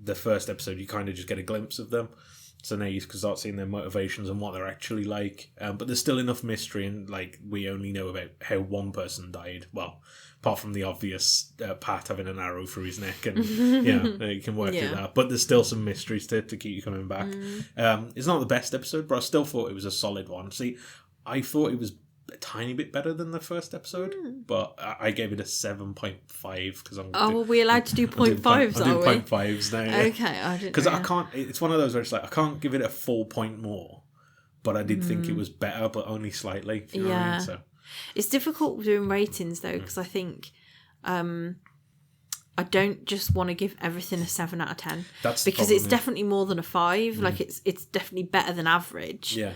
the first episode you kind of just get a glimpse of them. So now you can start seeing their motivations and what they're actually like. But there's still enough mystery, and we only know about how one person died. Well, apart from the obvious Pat having an arrow through his neck, and you can work through that. But there's still some mysteries to keep you coming back. It's not the best episode, but I still thought it was a solid one. See, I thought it was a tiny bit better than the first episode, but I gave it a 7.5 because I'm. Oh, are we allowed to do 0.5s? I'm doing 0.5s now. Yeah. Okay, I didn't. Because I can't. It's one of those where it's I can't give it a full point more, but I did think it was better, but only slightly. If you know what I mean? So it's difficult doing ratings though, because I think I don't just want to give everything a 7 out of 10. That's the because problem, it's definitely more than a 5. It's definitely better than average. Yeah.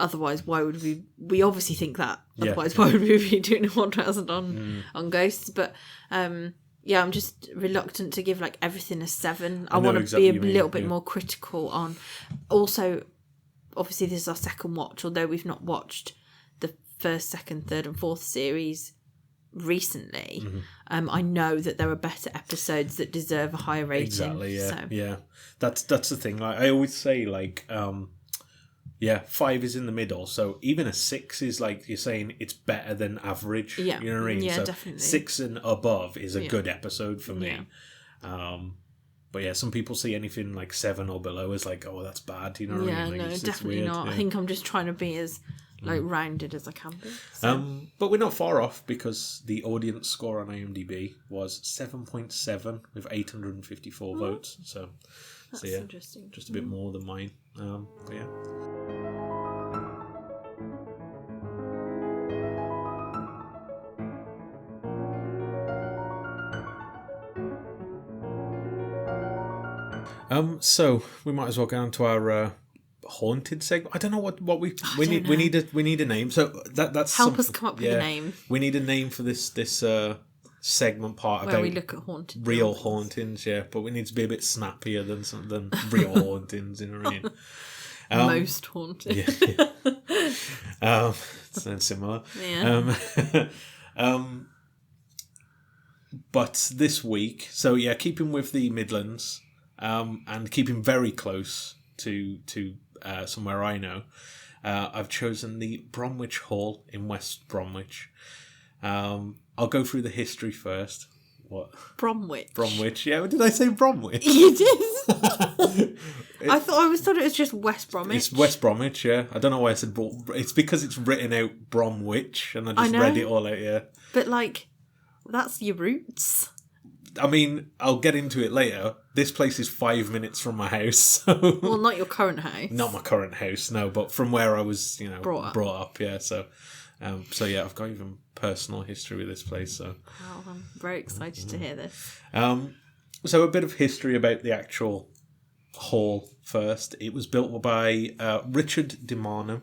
Otherwise, why would we obviously think that. Yeah. Otherwise, why would we be doing a 1,000 on ghosts? But I'm just reluctant to give everything a 7. I want to exactly be a little bit more critical on. Also, obviously, this is our second watch, although we've not watched the first, second, third, and fourth series recently. I know that there are better episodes that deserve a higher rating. Exactly. Yeah. So. Yeah. That's the thing. I always say 5 is in the middle. So even a 6 is you're saying it's better than average. Yeah. You know what I mean? Yeah, so definitely. 6 and above is a good episode for me. Yeah. But yeah, some people see anything 7 or below as oh, that's bad. You know what I mean? No, It's definitely weird. not. Yeah. I think I'm just trying to be as rounded as I can be. So. But we're not far off, because the audience score on IMDb was 7.7 with 854 votes. So That's interesting. just a bit more than mine. But yeah. So we might as well go on to our haunted segment. I don't know what we need a name. So that's help us come up with a name. We need a name for this segment part Where about we look at haunted real buildings. hauntings. Yeah, but we need to be a bit snappier than real hauntings. You know what I mean? Most haunted. Yeah. Sounds similar. Yeah. But this week, so yeah, keeping with the Midlands, and keeping very close to somewhere I know, I've chosen the Bromwich Hall in West Bromwich. I'll go through the history first. What? Bromwich. Bromwich, yeah. Did I say Bromwich? You did. I thought it was just West Bromwich. It's West Bromwich, yeah. I don't know why I said it's because it's written out Bromwich, and I just read it all out, yeah. But that's your roots. I mean, I'll get into it later. This place is 5 minutes from my house, so... Well, not your current house. Not my current house, no, but from where I was, Brought up. yeah. So yeah, I've got even personal history with this place. So, Wow, I'm very excited to hear this. so a bit of history about the actual hall first. It was built by Richard de Marnham,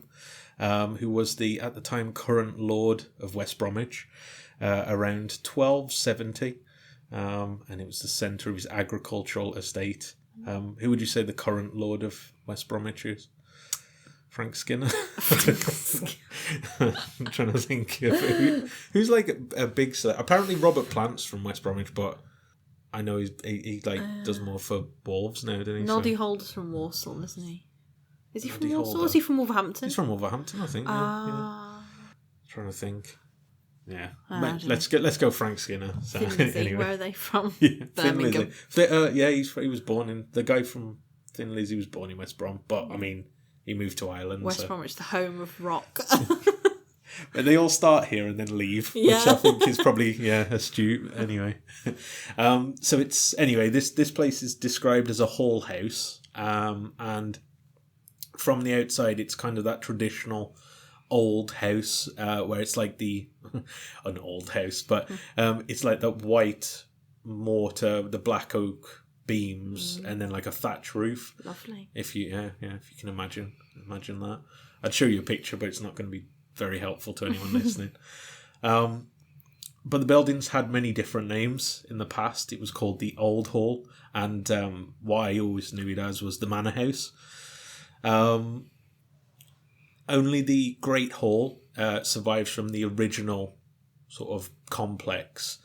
who was at the time current Lord of West Bromwich, around 1270, and it was the centre of his agricultural estate. Who would you say the current Lord of West Bromwich is? Frank Skinner? I'm trying to think of who's like a big... Apparently Robert Plant's from West Bromwich, but I know he does more for Wolves now, doesn't he? Noddy Holder's from Walsall, isn't he? Is he from Noddy Walsall or Holder. is he from Wolverhampton? He's from Wolverhampton, I think. Yeah. Trying to think. Yeah, let's go Frank Skinner. So, Finley, anyway. where are they from? Yeah, Birmingham. He was born in... The guy from Thin Lizzy was born in West Brom, but I mean, he moved to Ireland. West Bromwich, the home of rock. But they all start here and then leave, which I think is probably astute. Anyway, so it's this place is described as a hall house, and from the outside, it's kind of that traditional old house where it's like an old house, but it's like the white mortar, the black oak beams, and then like a thatch roof. Lovely. If you can imagine that. I'd show you a picture, but it's not going to be very helpful to anyone listening. But the buildings had many different names in the past. It was called the Old Hall, and what I always knew it as was the Manor House. Only the Great Hall survives from the original sort of complex.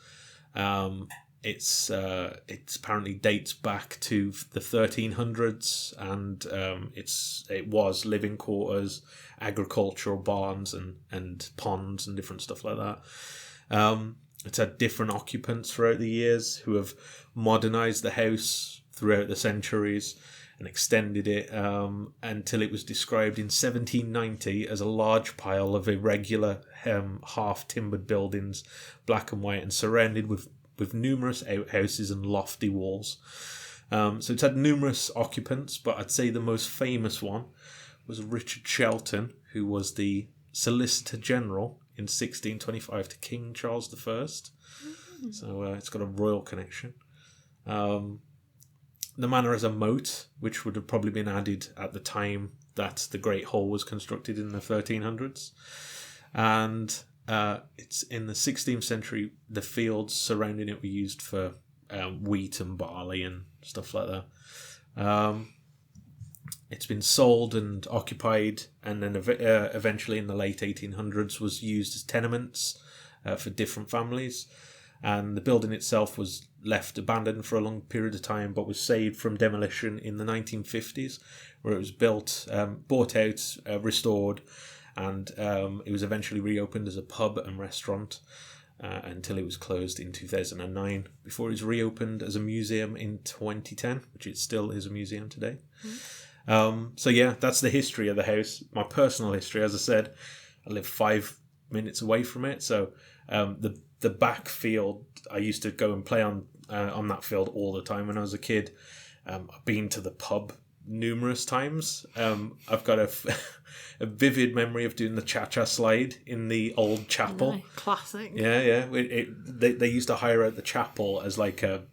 It's apparently dates back to the 1300s, and it was living quarters, agricultural barns, and ponds and different stuff like that. It's had different occupants throughout the years who have modernised the house throughout the centuries and extended it until it was described in 1790 as a large pile of irregular half-timbered buildings, black and white, and surrounded with numerous outhouses and lofty walls. So it's had numerous occupants, but I'd say the most famous one was Richard Shelton, who was the Solicitor General in 1625 to King Charles I. So it's got a royal connection. The manor has a moat, which would have probably been added at the time that the Great Hall was constructed in the 1300s. And it's in the 16th century, the fields surrounding it were used for wheat and barley and stuff like that. It's been sold and occupied, and then eventually in the late 1800s was used as tenements for different families. And the building itself was left abandoned for a long period of time, but was saved from demolition in the 1950s, where it was built, bought out, restored, and it was eventually reopened as a pub and restaurant until it was closed in 2009, before it was reopened as a museum in 2010, which it still is a museum today. So yeah, that's the history of the house. My personal history, as I said, I live 5 minutes away from it, so the back field, I used to go and play on that field all the time when I was a kid. I've been to the pub numerous times. I've got a vivid memory of doing the cha-cha slide in the old chapel. No, classic. Yeah. They used to hire out the chapel as like a...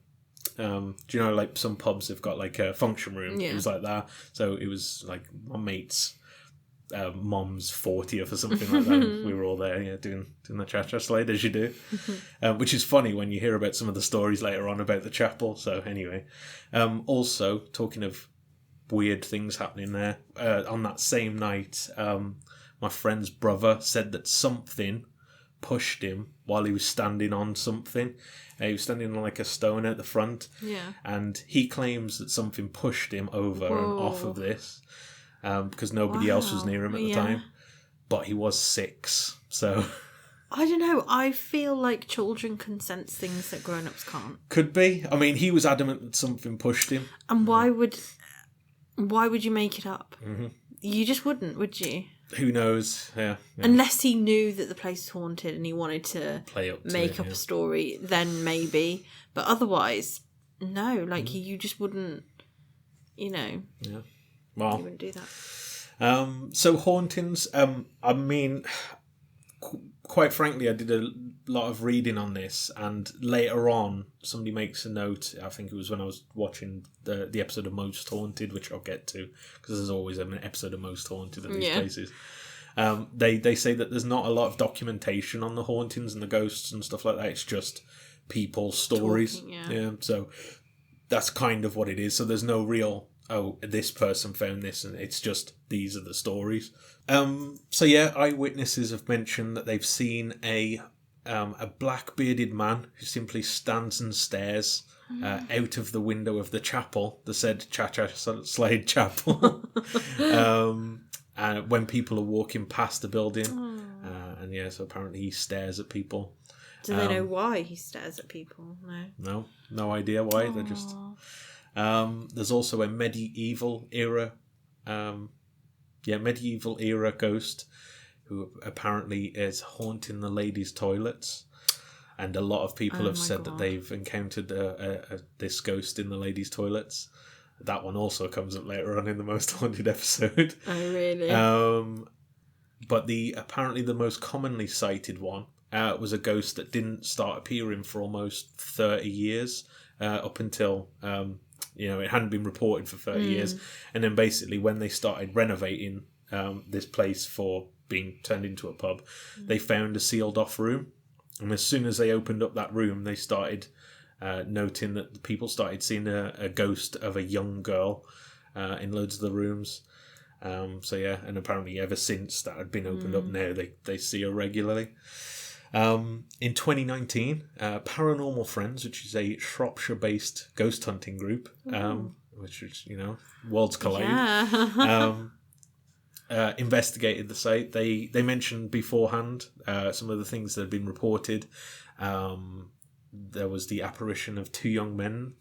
do you know, like some pubs have got like a function room? Yeah. It was like that. So it was like my mate's mom's 40th or something like that. We were all there, doing the cha-cha slide, as you do. Which is funny when you hear about some of the stories later on about the chapel. So anyway, also talking of weird things happening there, on that same night, my friend's brother said that something pushed him while he was standing on something. He was standing on like a stone at the front, and he claims that something pushed him over and off of this, because nobody else was near him at the time. But he was 6, so... I don't know. I feel like children can sense things that grown-ups can't. Could be. I mean, he was adamant that something pushed him. And why would you make it up? Mm-hmm. You just wouldn't, would you? Who knows? Yeah. Unless he knew that the place was haunted and he wanted to make up a story, then maybe. But otherwise, no. Like, you just wouldn't, Yeah. Well, you wouldn't do that. So hauntings, I mean, quite frankly, I did a lot of reading on this, and later on, somebody makes a note. I think it was when I was watching the episode of Most Haunted, which I'll get to, because there's always an episode of Most Haunted in these places. They say that there's not a lot of documentation on the hauntings and the ghosts and stuff like that. It's just people's stories. Talking, so that's kind of what it is. So there's no real, this person found this, and it's just these are the stories. Eyewitnesses have mentioned that they've seen a black bearded man who simply stands and stares out of the window of the chapel, the said Cha-Cha Slade Chapel, when people are walking past the building. So apparently he stares at people. Do they know why he stares at people? No idea why. They're just... there's also a medieval era ghost who apparently is haunting the ladies' toilets, and a lot of people have said that they've encountered this ghost in the ladies' toilets. That one also comes up later on in the Most Haunted episode. Oh, really? But apparently the most commonly cited one was a ghost that didn't start appearing for almost 30 years, up until... it hadn't been reported for 30 years. And then basically when they started renovating this place for being turned into a pub, they found a sealed off room. And as soon as they opened up that room, they started noting that the people started seeing a ghost of a young girl in loads of the rooms. And apparently ever since that had been opened up, now they see her regularly. In 2019, Paranormal Friends, which is a Shropshire-based ghost hunting group, which is, worlds collide, investigated the site. They mentioned beforehand some of the things that had been reported. There was the apparition of two young men,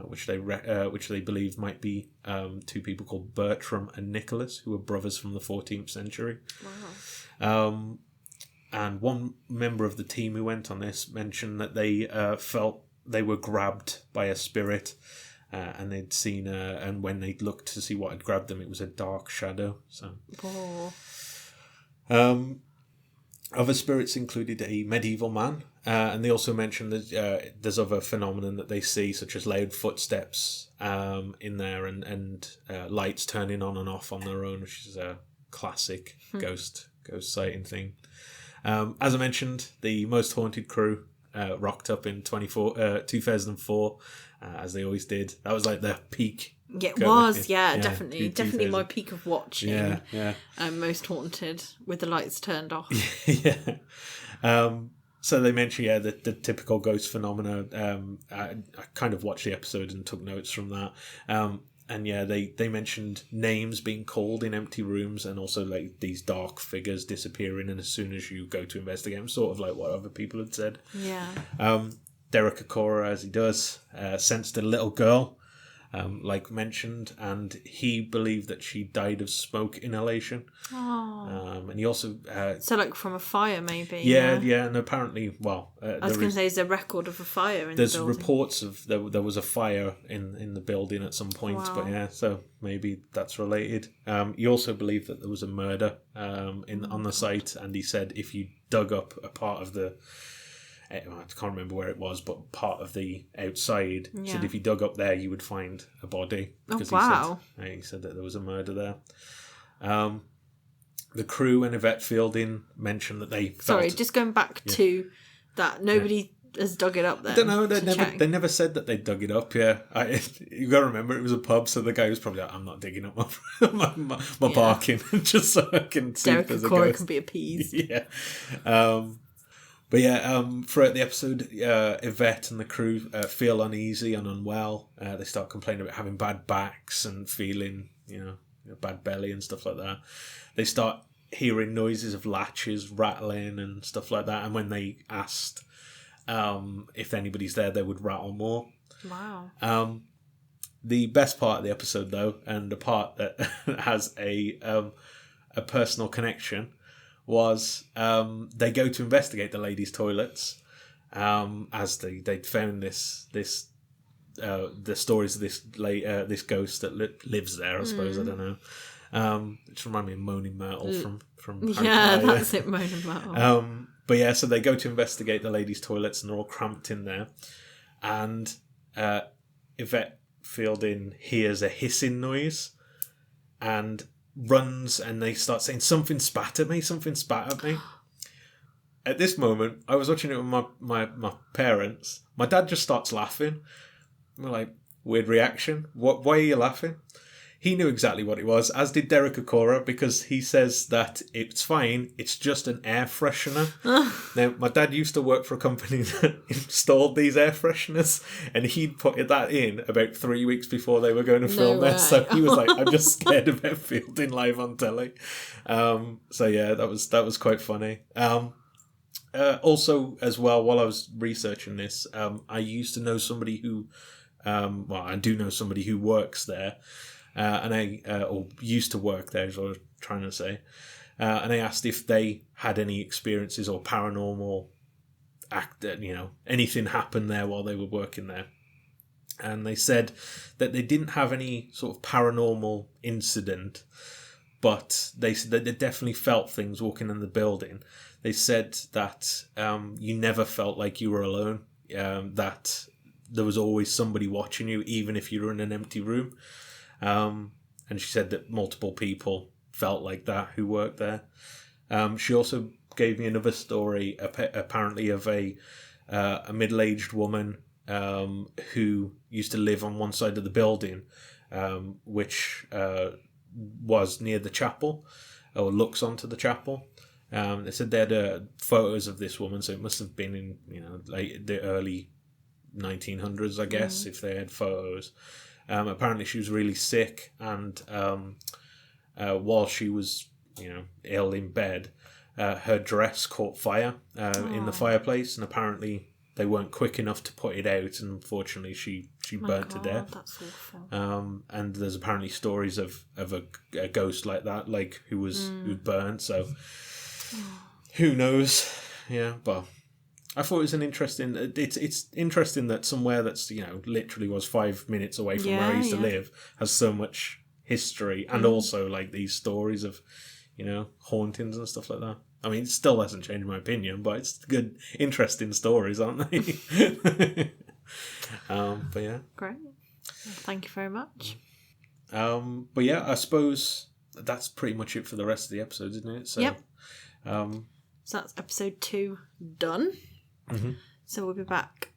which they believe might be two people called Bertram and Nicholas, who were brothers from the 14th century. Wow. And one member of the team who went on this mentioned that they felt they were grabbed by a spirit, and they'd seen and when they looked to see what had grabbed them, it was a dark shadow. So, other spirits included a medieval man, and they also mentioned that there's other phenomenon that they see, such as loud footsteps in there, and lights turning on and off on their own, which is a classic ghost sighting thing. As I mentioned, the Most Haunted crew rocked up in 2004, as they always did. That was like the peak. Yeah, it was. Definitely my peak of watching. Most Haunted with the lights turned off. So they mentioned the typical ghost phenomena. I kind of watched the episode and took notes from that. And they mentioned names being called in empty rooms, and also like these dark figures disappearing, and as soon as you go to investigate them, sort of like what other people had said. Derek Okora, as he does, sensed a little girl, like mentioned, and he believed that she died of smoke inhalation. And he also... so like from a fire, maybe? Yeah, and apparently, I was going to say, there's a record of a fire in the building. There's reports of there was a fire in the building at some point, but so maybe that's related. He also believed that there was a murder on the site, and he said if you dug up a part of the... I can't remember where it was, but part of the outside. Yeah. Said if you dug up there, you would find a body. Because he said that there was a murder there. The crew and Yvette Fielding mentioned that they felt... Sorry, just going back to that. Nobody has dug it up there. I don't know. They never said that they dug it up. Yeah, you got to remember it was a pub, so the guy was probably like, "I'm not digging up my parking just so I can see Derek if there's a Okora ghost." can be appeased. Throughout the episode, Yvette and the crew feel uneasy and unwell. They start complaining about having bad backs and feeling, bad belly and stuff like that. They start hearing noises of latches rattling and stuff like that. And when they asked if anybody's there, they would rattle more. Wow. The best part of the episode, though, and the part that has a personal connection, was they go to investigate the ladies' toilets, as they'd found the stories of this ghost that lives there, I suppose. I don't know. Which reminds me of Moaning Myrtle from Harry Yeah, Potter. that's it, Moaning Myrtle. But yeah, so they go to investigate the ladies' toilets and they're all cramped in there. And Yvette Fielding hears a hissing noise and runs, and they start saying, something spat at me. At this moment, I was watching it with my parents. My dad just starts laughing. We're like, weird reaction. Why are you laughing? He knew exactly what it was, as did Derek Okora, because he says that it's fine, it's just an air freshener. Now, my dad used to work for a company that installed these air fresheners, and he'd put that in about 3 weeks before they were going to film it. So he was like, I'm just scared of Yvette Fielding live on telly. So yeah, that was quite funny. Also, as well, while I was researching this, I used to know somebody who, I do know somebody who works there. Or used to work there, is what I was trying to say. And I asked if they had any experiences or paranormal anything happened there while they were working there. And they said that they didn't have any sort of paranormal incident, but they said that they definitely felt things walking in the building. They said that you never felt like you were alone, that there was always somebody watching you, even if you were in an empty room. And she said that multiple people felt like that who worked there. She also gave me another story, apparently of a middle-aged woman who used to live on one side of the building, which was near the chapel, or looks onto the chapel. They said they had photos of this woman, so it must have been in like the early 1900s, I guess, if they had photos. Apparently she was really sick, and while she was, ill in bed, her dress caught fire in the fireplace, and apparently they weren't quick enough to put it out, and unfortunately she burnt to death. That's awful. And there's apparently stories of a ghost like that, like who burnt. So who knows? Yeah, but I thought it was an interesting. It's interesting that somewhere that's literally was 5 minutes away from where I used to live has so much history, and also like these stories of hauntings and stuff like that. I mean, it still hasn't changed my opinion, but it's good, interesting stories, aren't they? But yeah, Great. Well, thank you very much. But yeah, I suppose that's pretty much it for the rest of the episodes, isn't it? So, yep. So that's episode 2 done. Mm-hmm. So we'll be back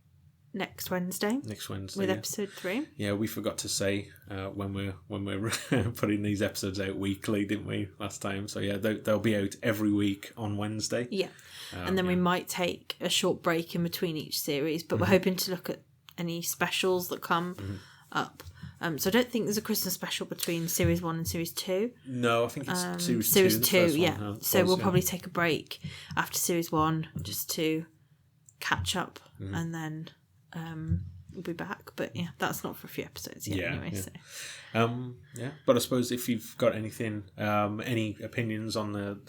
next Wednesday. With episode 3. Yeah, we forgot to say when we're putting these episodes out weekly, didn't we, last time? So yeah, they'll be out every week on Wednesday. Yeah, and then we might take a short break in between each series, but we're hoping to look at any specials that come up. So I don't think there's a Christmas special between series 1 and series 2. No, I think it's series 2. Series 2, yeah. One, so we'll probably take a break after series 1 just to catch up, and then we'll be back. But yeah, that's not for a few episodes yet anyway. Yeah. So but I suppose if you've got anything, any opinions on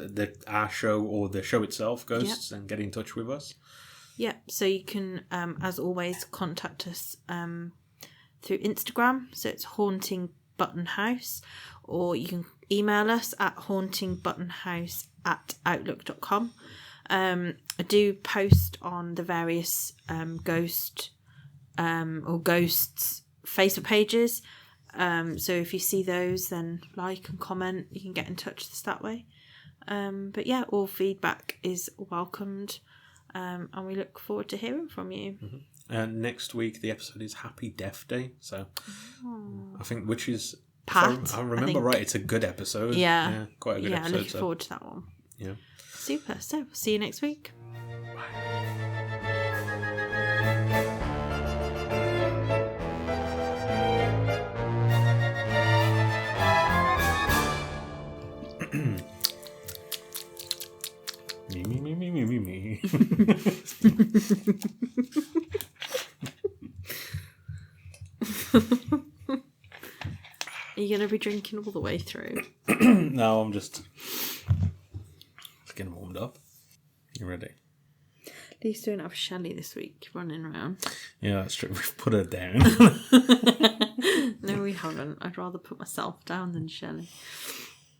our show or the show itself, Ghosts, then get in touch with us. Yeah, so you can, as always, contact us through Instagram. So it's Haunting Button House, or you can email us at hauntingbuttonhouse@outlook.com. I do post on the various ghosts Facebook pages. So if you see those, then like and comment. You can get in touch with us that way. But yeah, all feedback is welcomed, and we look forward to hearing from you. Next week the episode is Happy Death Day, so I think, which is, Pat, if I remember right, it's a good episode. Yeah, quite a good episode. Yeah, looking forward to that one. Yeah. Super. So, we'll see you next week. Me. Are you going to be drinking all the way through? No, I'm just getting warmed up. You ready? At least we don't have Shelley this week running around. Yeah, that's true. We've put her down. No, we haven't. I'd rather put myself down than Shelley.